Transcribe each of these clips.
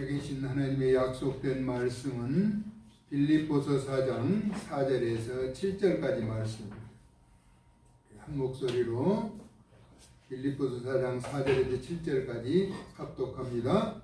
계신 하나님의 약속된 말씀은 빌립보서 4장 4절에서 7절까지 말씀입니다. 한 목소리로 빌립보서 4장 4절에서 7절까지 합독합니다.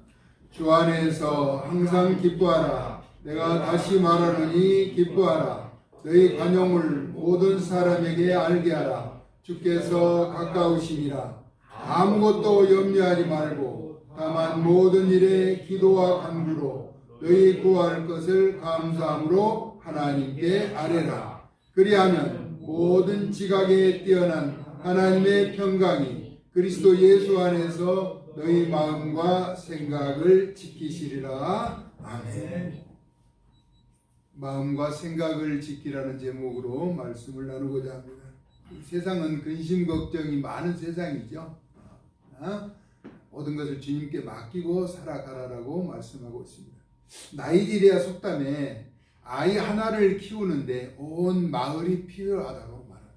주 안에서 항상 기뻐하라. 내가 다시 말하노니 기뻐하라. 너희 관용을 모든 사람에게 알게 하라. 주께서 가까우시니라. 아무것도 염려하지 말고 다만 모든 일에 기도와 간구로 너희 구할 것을 감사함으로 하나님께 아뢰라. 그리하면 모든 지각에 뛰어난 하나님의 평강이 그리스도 예수 안에서 너희 마음과 생각을 지키시리라. 아멘. 마음과 생각을 지키라는 제목으로 말씀을 나누고자 합니다. 세상은 근심 걱정이 많은 세상이죠. 모든 것을 주님께 맡기고 살아가라라고 말씀하고 있습니다. 나이지리아 속담에 아이 하나를 키우는데 온 마을이 필요하다고 말합니다.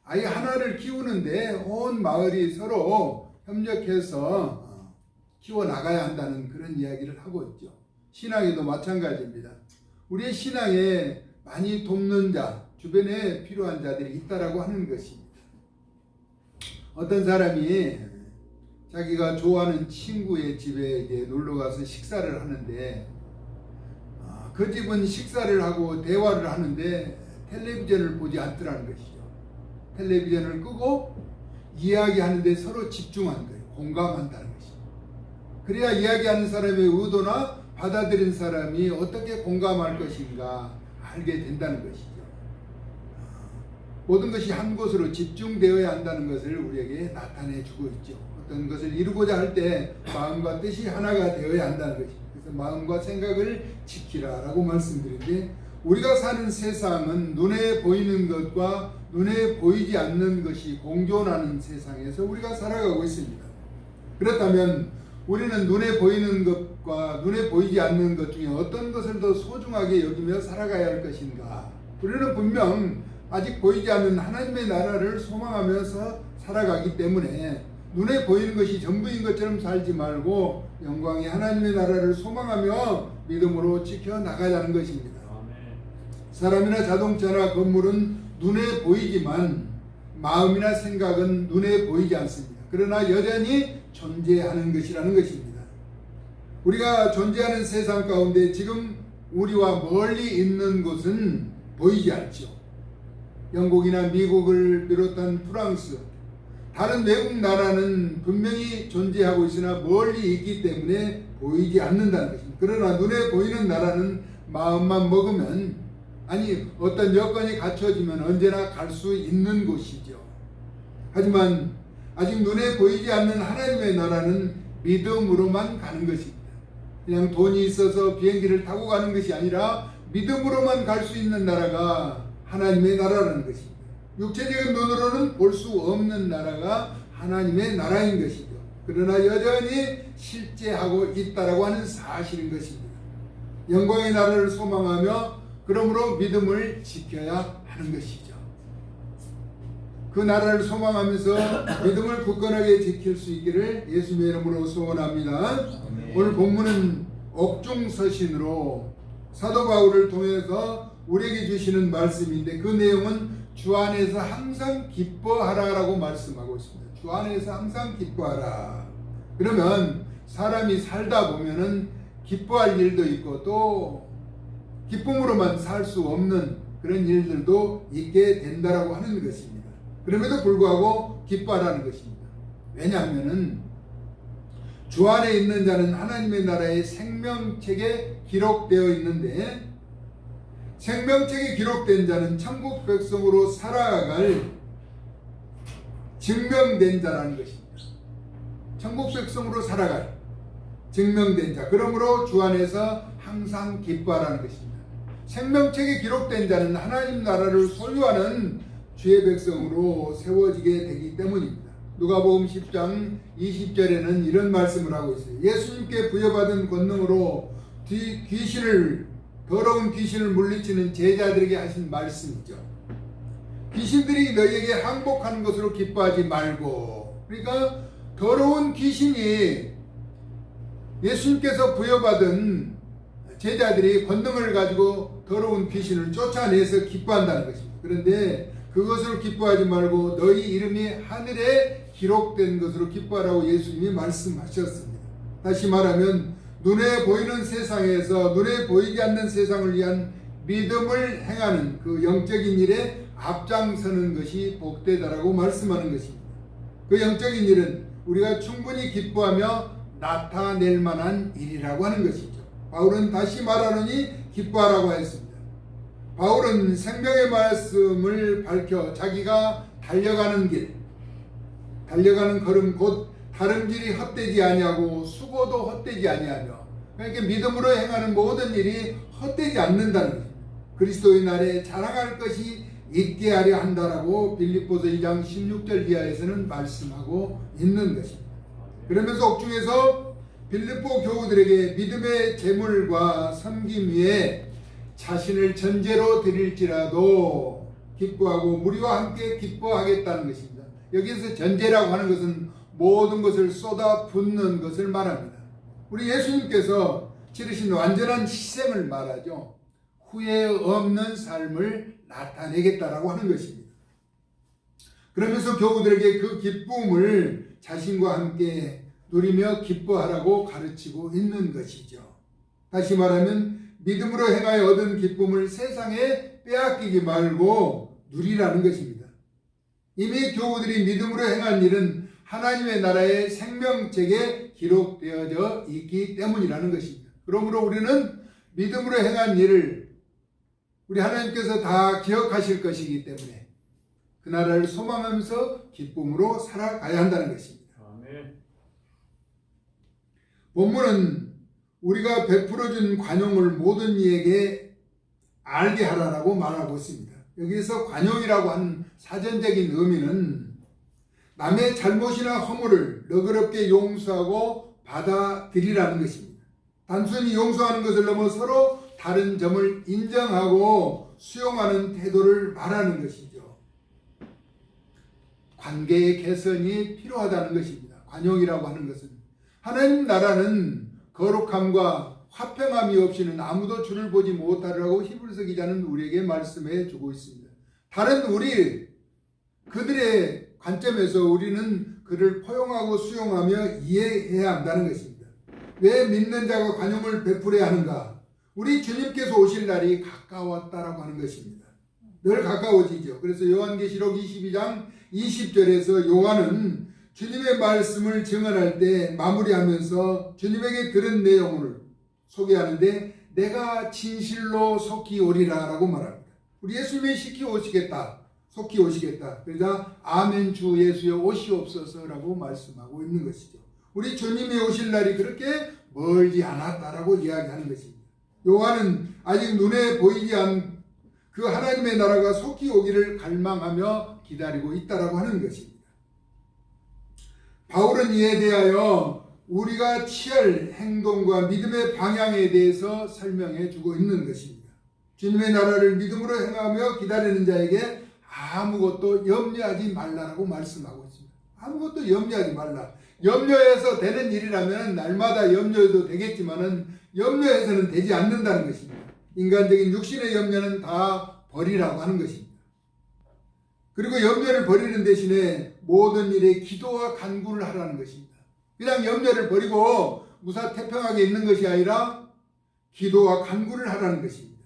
아이 하나를 키우는데 온 마을이 서로 협력해서 키워나가야 한다는 그런 이야기를 하고 있죠. 신앙에도 마찬가지입니다. 우리의 신앙에 많이 돕는 자, 주변에 필요한 자들이 있다라고 하는 것입니다. 어떤 사람이 자기가 좋아하는 친구의 집에 이제 놀러 가서 식사를 하는데 그 집은 식사를 하고 대화를 하는데 텔레비전을 보지 않더라는 것이죠. 텔레비전을 끄고 이야기하는데 서로 집중한 거예요. 공감한다는 것이죠. 그래야 이야기하는 사람의 의도나 받아들인 사람이 어떻게 공감할 것인가 알게 된다는 것이죠. 모든 것이 한 곳으로 집중되어야 한다는 것을 우리에게 나타내 주고 있죠. 어떤 것을 이루고자 할 때 마음과 뜻이 하나가 되어야 한다는 것입니다. 그래서 마음과 생각을 지키라라고 말씀드리는데, 우리가 사는 세상은 눈에 보이는 것과 눈에 보이지 않는 것이 공존하는 세상에서 우리가 살아가고 있습니다. 그렇다면 우리는 눈에 보이는 것과 눈에 보이지 않는 것 중에 어떤 것을 더 소중하게 여기며 살아가야 할 것인가? 우리는 분명 아직 보이지 않는 하나님의 나라를 소망하면서 살아가기 때문에 눈에 보이는 것이 전부인 것처럼 살지 말고 영광의 하나님의 나라를 소망하며 믿음으로 지켜나가자는 것입니다. 사람이나 자동차나 건물은 눈에 보이지만 마음이나 생각은 눈에 보이지 않습니다. 그러나 여전히 존재하는 것이라는 것입니다. 우리가 존재하는 세상 가운데 지금 우리와 멀리 있는 곳은 보이지 않죠. 영국이나 미국을 비롯한 프랑스, 다른 외국 나라는 분명히 존재하고 있으나 멀리 있기 때문에 보이지 않는다는 것입니다. 그러나 눈에 보이는 나라는 마음만 먹으면, 아니 어떤 여건이 갖춰지면 언제나 갈 수 있는 곳이죠. 하지만 아직 눈에 보이지 않는 하나님의 나라는 믿음으로만 가는 것입니다. 그냥 돈이 있어서 비행기를 타고 가는 것이 아니라 믿음으로만 갈 수 있는 나라가 하나님의 나라라는 것입니다. 육체적인 눈으로는 볼 수 없는 나라가 하나님의 나라인 것이죠. 그러나 여전히 실제하고 있다라고 하는 사실인 것입니다. 영광의 나라를 소망하며 그러므로 믿음을 지켜야 하는 것이죠. 그 나라를 소망하면서 믿음을 굳건하게 지킬 수 있기를 예수님의 이름으로 소원합니다. 오늘 본문은 옥중서신으로 사도 바울을 통해서 우리에게 주시는 말씀인데, 그 내용은 주 안에서 항상 기뻐하라라고 말씀하고 있습니다. 주 안에서 항상 기뻐하라. 그러면 사람이 살다 보면은 기뻐할 일도 있고 또 기쁨으로만 살 수 없는 그런 일들도 있게 된다라고 하는 것입니다. 그럼에도 불구하고 기뻐하라는 것입니다. 왜냐하면은 주 안에 있는 자는 하나님의 나라의 생명책에 기록되어 있는데, 생명책에 기록된 자는 천국 백성으로 살아갈 증명된 자라는 것입니다. 천국 백성으로 살아갈 증명된 자. 그러므로 주 안에서 항상 기뻐하라는 것입니다. 생명책에 기록된 자는 하나님 나라를 소유하는 주의 백성으로 세워지게 되기 때문입니다. 누가복음 10장 20절에는 이런 말씀을 하고 있어요. 예수님께 부여받은 권능으로 더러운 귀신을 물리치는 제자들에게 하신 말씀이죠. 귀신들이 너희에게 항복하는 것으로 기뻐하지 말고, 그러니까 더러운 귀신이 예수님께서 부여받은 제자들이 권능을 가지고 더러운 귀신을 쫓아내서 기뻐한다는 것입니다. 그런데 그것을 기뻐하지 말고 너희 이름이 하늘에 기록된 것으로 기뻐하라고 예수님이 말씀하셨습니다. 다시 말하면 눈에 보이는 세상에서 눈에 보이지 않는 세상을 위한 믿음을 행하는 그 영적인 일에 앞장서는 것이 복되다라고 말씀하는 것입니다. 그 영적인 일은 우리가 충분히 기뻐하며 나타낼 만한 일이라고 하는 것이죠. 바울은 다시 말하노니 기뻐하라고 했습니다. 바울은 생명의 말씀을 밝혀 자기가 달려가는 길, 달려가는 걸음 곧 다름질이 헛되지 아니하고 수고도 헛되지 아니하며, 그러니까 믿음으로 행하는 모든 일이 헛되지 않는다는 것입니다. 그리스도의 날에 자랑할 것이 있게 하려 한다라고 빌립보서 2장 16절 이하에서는 말씀하고 있는 것입니다. 그러면서 옥중에서 빌립보 교우들에게 믿음의 재물과 섬김 위에 자신을 전제로 드릴지라도 기뻐하고 무리와 함께 기뻐하겠다는 것입니다. 여기서 전제라고 하는 것은 모든 것을 쏟아 붓는 것을 말합니다. 우리 예수님께서 치르신 완전한 희생을 말하죠. 후회 없는 삶을 나타내겠다라고 하는 것입니다. 그러면서 교우들에게 그 기쁨을 자신과 함께 누리며 기뻐하라고 가르치고 있는 것이죠. 다시 말하면 믿음으로 행하여 얻은 기쁨을 세상에 빼앗기지 말고 누리라는 것입니다. 이미 교우들이 믿음으로 행한 일은 하나님의 나라의 생명책에 기록되어져 있기 때문이라는 것입니다. 그러므로 우리는 믿음으로 행한 일을 우리 하나님께서 다 기억하실 것이기 때문에 그 나라를 소망하면서 기쁨으로 살아가야 한다는 것입니다. 아멘. 본문은 우리가 베풀어준 관용을 모든 이에게 알게 하라라고 말하고 있습니다. 여기서 관용이라고 하는 사전적인 의미는 남의 잘못이나 허물을 너그럽게 용서하고 받아들이라는 것입니다. 단순히 용서하는 것을 넘어 서로 다른 점을 인정하고 수용하는 태도를 말하는 것이죠. 관계의 개선이 필요하다는 것입니다. 관용이라고 하는 것은 하나님 나라는 거룩함과 화평함이 없이는 아무도 주를 보지 못하리라고 히브리서 기자는 우리에게 말씀해 주고 있습니다. 다른 그들의 관점에서 우리는 그를 포용하고 수용하며 이해해야 한다는 것입니다. 왜 믿는 자가 관용을 베풀어야 하는가? 우리 주님께서 오실 날이 가까웠다라고 하는 것입니다. 늘 가까워지죠. 그래서 요한계시록 22장 20절에서 요한은 주님의 말씀을 증언할 때 마무리하면서 주님에게 들은 내용을 소개하는데 내가 진실로 속히 오리라 라고 말합니다. 우리 예수님이 시키 오시겠다, 속히 오시겠다. 그러자 아멘 주 예수여 오시옵소서라고 말씀하고 있는 것이죠. 우리 주님이 오실 날이 그렇게 멀지 않았다라고 이야기하는 것입니다. 요한은 아직 눈에 보이지 않은 그 하나님의 나라가 속히 오기를 갈망하며 기다리고 있다라고 하는 것입니다. 바울은 이에 대하여 우리가 취할 행동과 믿음의 방향에 대해서 설명해 주고 있는 것입니다. 주님의 나라를 믿음으로 행하며 기다리는 자에게 아무것도 염려하지 말라라고 말씀하고 있습니다. 아무것도 염려하지 말라. 염려해서 되는 일이라면 날마다 염려해도 되겠지만은 염려해서는 되지 않는다는 것입니다. 인간적인 육신의 염려는 다 버리라고 하는 것입니다. 그리고 염려를 버리는 대신에 모든 일에 기도와 간구를 하라는 것입니다. 그냥 염려를 버리고 무사태평하게 있는 것이 아니라 기도와 간구를 하라는 것입니다.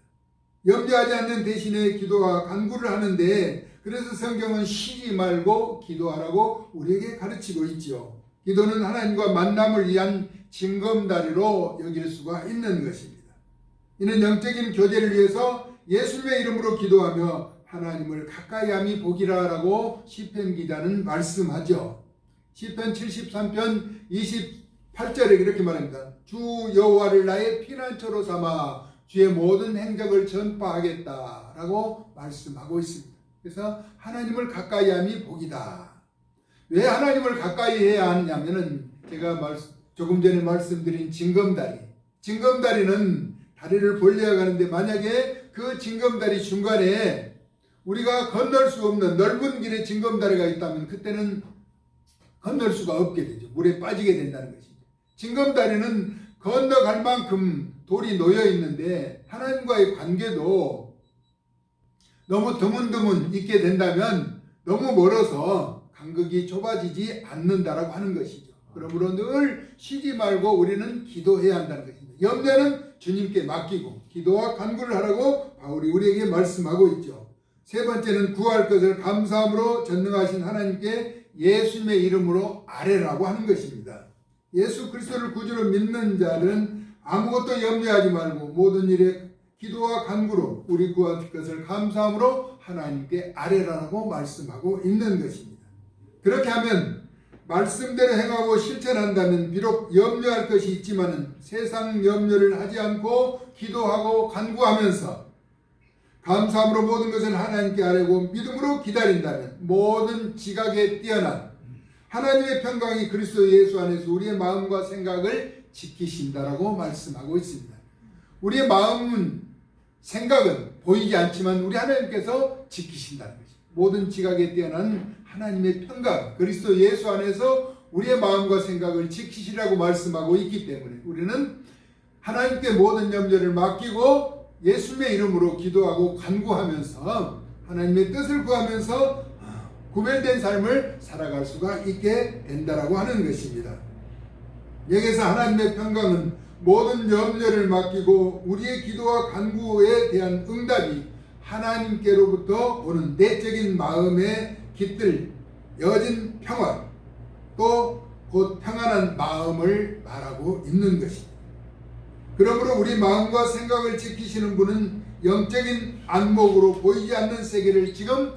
염려하지 않는 대신에 기도와 간구를 하는데 그래서 성경은 쉬지 말고 기도하라고 우리에게 가르치고 있죠. 기도는 하나님과 만남을 위한 징검다리로 여길 수가 있는 것입니다. 이는 영적인 교제를 위해서 예수님의 이름으로 기도하며 하나님을 가까이함이 복이라라고 시편 기자는 말씀하죠. 시편 73편 28절에 이렇게 말합니다. 주 여호와를 나의 피난처로 삼아 주의 모든 행적을 전파하겠다라고 말씀하고 있습니다. 그래서 하나님을 가까이함이 복이다. 왜 하나님을 가까이 해야 하느냐면은 제가 조금 전에 말씀드린 징검다리는 다리를 벌려야 가는데 만약에 그 징검다리 중간에 우리가 건널 수 없는 넓은 길에 징검다리가 있다면 그때는 건널 수가 없게 되죠. 물에 빠지게 된다는 것이죠. 징검다리는 건너갈 만큼 돌이 놓여 있는데 하나님과의 관계도 너무 드문드문 있게 된다면 너무 멀어서 간극이 좁아지지 않는다라고 하는 것이죠. 그러므로 늘 쉬지 말고 우리는 기도해야 한다는 것입니다. 염려는 주님께 맡기고 기도와 간구를 하라고 바울이 우리에게 말씀하고 있죠. 세 번째는 구할 것을 감사함으로 전능하신 하나님께 예수님의 이름으로 아뢰라고 하는 것입니다. 예수 그리스도를 구주로 믿는 자는 아무것도 염려하지 말고 모든 일에 기도와 간구로 우리 구할 것을 감사함으로 하나님께 아뢰라고 말씀하고 있는 것입니다. 그렇게 하면 말씀대로 행하고 실천한다면 비록 염려할 것이 있지만은 세상 염려를 하지 않고 기도하고 간구하면서 감사함으로 모든 것을 하나님께 아뢰고 믿음으로 기다린다면 모든 지각에 뛰어난 하나님의 평강이 그리스도 예수 안에서 우리의 마음과 생각을 지키신다라고 말씀하고 있습니다. 우리의 마음은 생각은 보이지 않지만 우리 하나님께서 지키신다는 것입니다. 모든 지각에 뛰어난 하나님의 평강 그리스도 예수 안에서 우리의 마음과 생각을 지키시라고 말씀하고 있기 때문에 우리는 하나님께 모든 염려를 맡기고 예수님의 이름으로 기도하고 간구하면서 하나님의 뜻을 구하면서 구별된 삶을 살아갈 수가 있게 된다라고 하는 것입니다. 여기서 하나님의 평강은 모든 염려를 맡기고 우리의 기도와 간구에 대한 응답이 하나님께로부터 오는 내적인 마음의 깃들, 여진 평화, 또 곧 평안한 마음을 말하고 있는 것입니다. 그러므로 우리 마음과 생각을 지키시는 분은 영적인 안목으로 보이지 않는 세계를 지금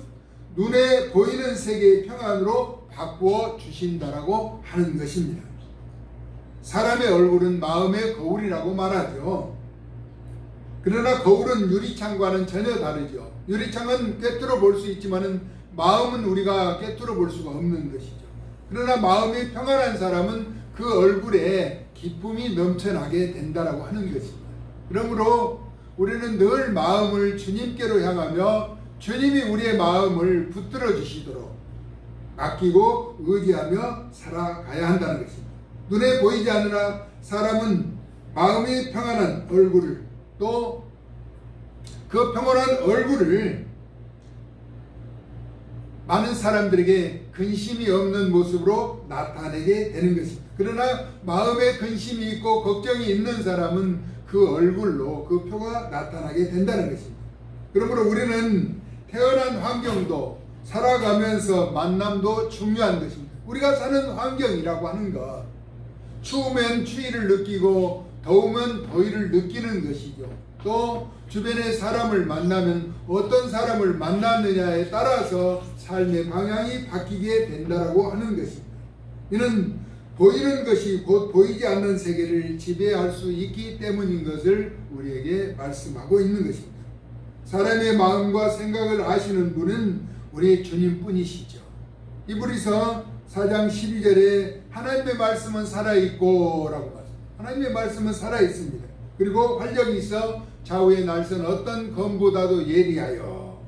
눈에 보이는 세계의 평안으로 바꾸어 주신다라고 하는 것입니다. 사람의 얼굴은 마음의 거울이라고 말하죠. 그러나 거울은 유리창과는 전혀 다르죠. 유리창은 꿰뚫어 볼 수 있지만 마음은 우리가 꿰뚫어 볼 수가 없는 것이죠. 그러나 마음이 평안한 사람은 그 얼굴에 기쁨이 넘쳐나게 된다라고 하는 것입니다. 그러므로 우리는 늘 마음을 주님께로 향하며 주님이 우리의 마음을 붙들어 주시도록 맡기고 의지하며 살아가야 한다는 것입니다. 눈에 보이지 않으나 사람은 마음이 평안한 얼굴을 또 그 평안한 얼굴을 많은 사람들에게 근심이 없는 모습으로 나타내게 되는 것입니다. 그러나 마음에 근심이 있고 걱정이 있는 사람은 그 얼굴로 그 표가 나타나게 된다는 것입니다. 그러므로 우리는 태어난 환경도 살아가면서 만남도 중요한 것입니다. 우리가 사는 환경이라고 하는 것, 추우면 추위를 느끼고 더우면 더위를 느끼는 것이죠. 또 주변의 사람을 만나면 어떤 사람을 만나느냐에 따라서 삶의 방향이 바뀌게 된다라고 하는 것입니다. 이는 보이는 것이 곧 보이지 않는 세계를 지배할 수 있기 때문인 것을 우리에게 말씀하고 있는 것입니다. 사람의 마음과 생각을 아시는 분은 우리 주님뿐이시죠. 이브리서 4장 12절에 하나님의 말씀은 살아있고 라고 말합니다. 하나님의 말씀은 살아있습니다. 그리고 활력이 있어 좌우의 날선 어떤 검보다도 예리하여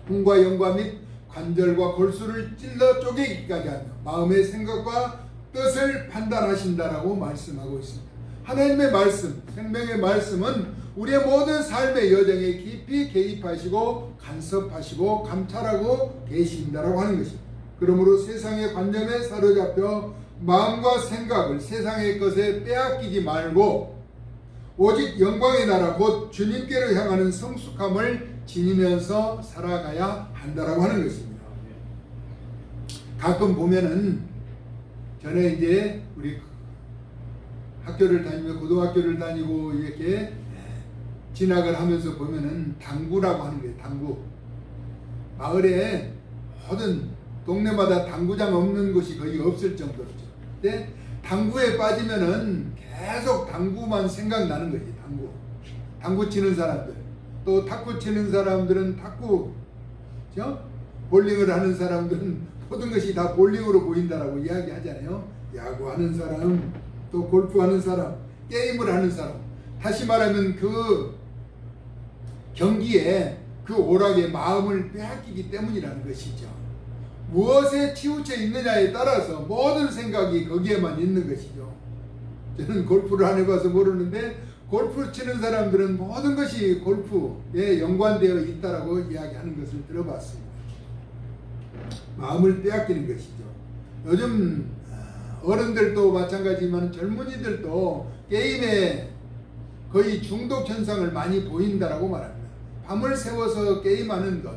hum과 영과 및 관절과 골수를 찔러 쪼개기까지 하며 마음의 생각과 뜻을 판단하신다라고 말씀하고 있습니다. 하나님의 말씀, 생명의 말씀은 우리의 모든 삶의 여정에 깊이 개입하시고 간섭하시고 감찰하고 계신다라고 하는 것입니다. 그러므로 세상의 관념에 사로잡혀 마음과 생각을 세상의 것에 빼앗기지 말고 오직 영광의 나라 곧 주님께로 향하는 성숙함을 지니면서 살아가야 한다라고 하는 것입니다. 가끔 보면은 전에 이제 우리 학교를 다니며 고등학교를 다니고 이렇게 진학을 하면서 보면은 당구라고 하는 거예요. 당구. 마을에 모든 동네마다 당구장 없는 곳이 거의 없을 정도로죠. 근데 당구에 빠지면은 계속 당구만 생각나는 거지. 당구 치는 사람들. 또 탁구 치는 사람들은 탁구, 그죠? 볼링을 하는 사람들은 모든 것이 다 볼링으로 보인다라고 이야기하잖아요. 야구하는 사람, 또 골프하는 사람, 게임을 하는 사람. 다시 말하면 그 경기에 그 오락에 마음을 빼앗기기 때문이라는 것이죠. 무엇에 치우쳐 있느냐에 따라서 모든 생각이 거기에만 있는 것이죠. 저는 골프를 안 해봐서 모르는데 골프 치는 사람들은 모든 것이 골프에 연관되어 있다라고 이야기하는 것을 들어봤습니다. 마음을 빼앗기는 것이죠. 요즘 어른들도 마찬가지지만 젊은이들도 게임에 거의 중독 현상을 많이 보인다라고 말합니다. 밤을 새워서 게임하는 것.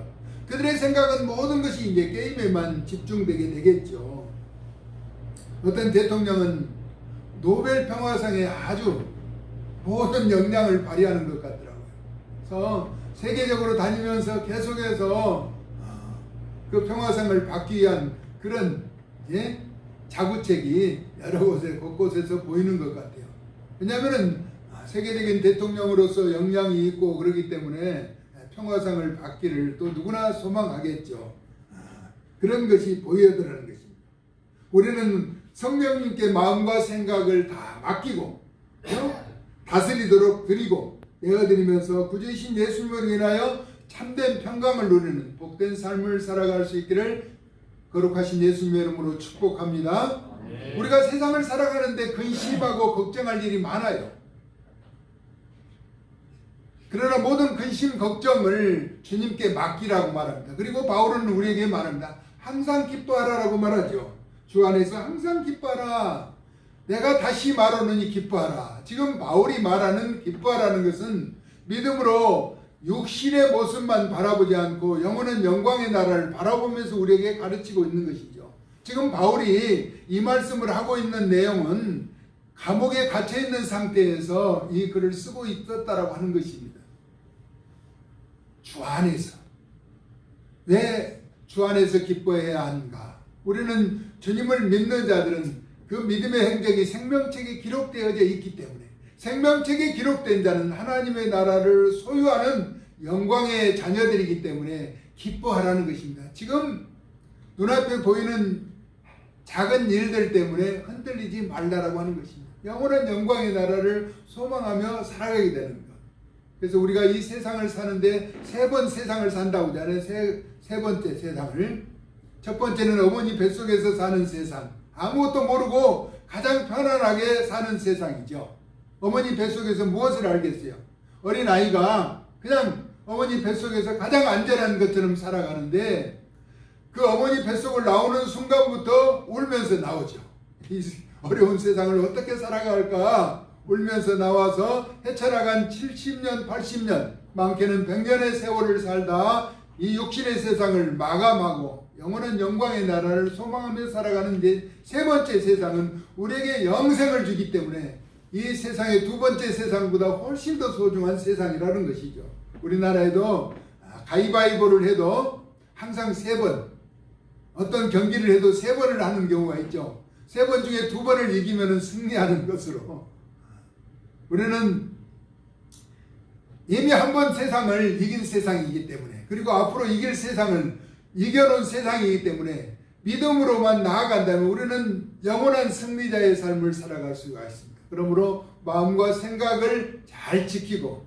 그들의 생각은 모든 것이 이제 게임에만 집중되게 되겠죠. 어떤 대통령은 노벨 평화상에 아주 모든 역량을 발휘하는 것 같더라고요. 그래서 세계적으로 다니면서 계속해서 그 평화상을 받기 위한 그런 자구책이 여러 곳에 곳곳에서 보이는 것 같아요. 왜냐하면 세계적인 대통령으로서 역량이 있고 그렇기 때문에 평화상을 받기를 또 누구나 소망하겠죠. 그런 것이 보여드리는 것입니다. 우리는 성령님께 마음과 생각을 다 맡기고 다스리도록 드리고 내어드리면서 구주이신 예수님을 인하여 참된 평강을 누리는 복된 삶을 살아갈 수 있기를 거룩하신 예수님의 이름으로 축복합니다. 네. 우리가 세상을 살아가는데 근심하고 걱정할 일이 많아요. 그러나 모든 근심 걱정을 주님께 맡기라고 말합니다. 그리고 바울은 우리에게 말합니다. 항상 기뻐하라라고 말하죠. 주 안에서 항상 기뻐하라. 내가 다시 말하노니 기뻐하라. 지금 바울이 말하는 기뻐하라는 것은 믿음으로 육신의 모습만 바라보지 않고 영원한 영광의 나라를 바라보면서 우리에게 가르치고 있는 것이죠. 지금 바울이 이 말씀을 하고 있는 내용은 감옥에 갇혀 있는 상태에서 이 글을 쓰고 있었다라고 하는 것입니다. 주 안에서. 왜 주 안에서 기뻐해야 하는가? 우리는 주님을 믿는 자들은 그 믿음의 행적이 생명책에 기록되어져 있기 때문에 생명책에 기록된 자는 하나님의 나라를 소유하는 영광의 자녀들이기 때문에 기뻐하라는 것입니다. 지금 눈앞에 보이는 작은 일들 때문에 흔들리지 말라라고 하는 것입니다. 영원한 영광의 나라를 소망하며 살아가게 되는 것. 그래서 우리가 이 세상을 사는데 세 번 세상을 산다고 하잖아요. 세 번째 세상을. 첫 번째는 어머니 뱃속에서 사는 세상. 아무것도 모르고 가장 편안하게 사는 세상이죠. 어머니 뱃속에서 무엇을 알겠어요? 어린아이가 그냥 어머니 뱃속에서 가장 안전한 것처럼 살아가는데 그 어머니 뱃속을 나오는 순간부터 울면서 나오죠. 이 어려운 세상을 어떻게 살아갈까 울면서 나와서 헤쳐나간 70년, 80년, 많게는 100년의 세월을 살다 이 육신의 세상을 마감하고 영원한 영광의 나라를 소망하며 살아가는 이제 세 번째 세상은 우리에게 영생을 주기 때문에 이 세상의 두 번째 세상보다 훨씬 더 소중한 세상이라는 것이죠. 우리나라에도 가위바위보를 해도 항상 세 번, 어떤 경기를 해도 세 번을 하는 경우가 있죠. 세 번 중에 두 번을 이기면 승리하는 것으로 우리는 이미 한 번 세상을 이긴 세상이기 때문에 그리고 앞으로 이길 세상을 이겨놓은 세상이기 때문에 믿음으로만 나아간다면 우리는 영원한 승리자의 삶을 살아갈 수가 있습니다. 그러므로 마음과 생각을 잘 지키고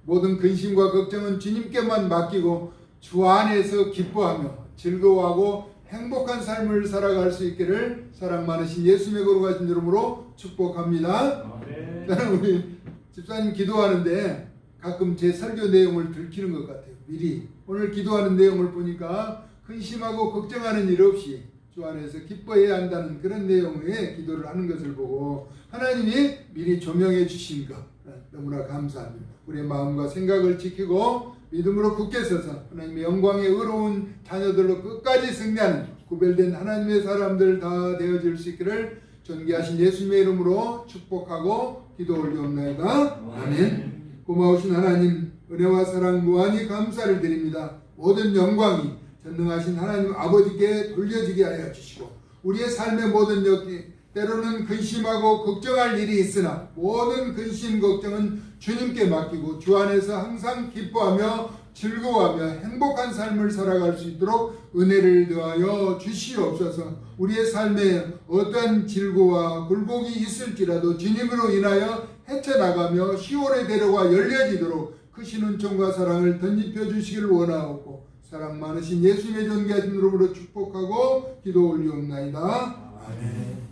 모든 근심과 걱정은 주님께만 맡기고 주 안에서 기뻐하며 즐거워하고 행복한 삶을 살아갈 수 있기를 사랑 많으신 예수님의 거룩하신 이름으로 축복합니다. 저는 우리 집사님 기도하는데 가끔 제 설교 내용을 들키는 것 같아요. 미리 오늘 기도하는 내용을 보니까 근심하고 걱정하는 일 없이 주 안에서 기뻐해야 한다는 그런 내용의 기도를 하는 것을 보고 하나님이 미리 조명해 주신 것 너무나 감사합니다. 우리의 마음과 생각을 지키고 믿음으로 굳게 서서 하나님의 영광의 의로운 자녀들로 끝까지 승리하는 구별된 하나님의 사람들 다 되어질 수 있기를 존귀하신 예수님의 이름으로 축복하고 기도 올리옵나이다. 아멘. 고마우신 하나님 은혜와 사랑 무한히 감사를 드립니다. 모든 영광이 전능하신 하나님 아버지께 돌려지게 하여 주시고 우리의 삶의 모든 여기 때로는 근심하고 걱정할 일이 있으나 모든 근심 걱정은 주님께 맡기고 주 안에서 항상 기뻐하며 즐거워하며 행복한 삶을 살아갈 수 있도록 은혜를 더하여 주시옵소서. 우리의 삶에 어떠한 질고와 굴곡이 있을지라도 주님으로 인하여 헤쳐나가며 시온의 대로가 열려지도록 크신 은총과 사랑을 덧입혀 주시기를 원하옵고 사랑 많으신 예수님의 존귀하신 이름으로 축복하고 기도 올리옵나이다. 아멘.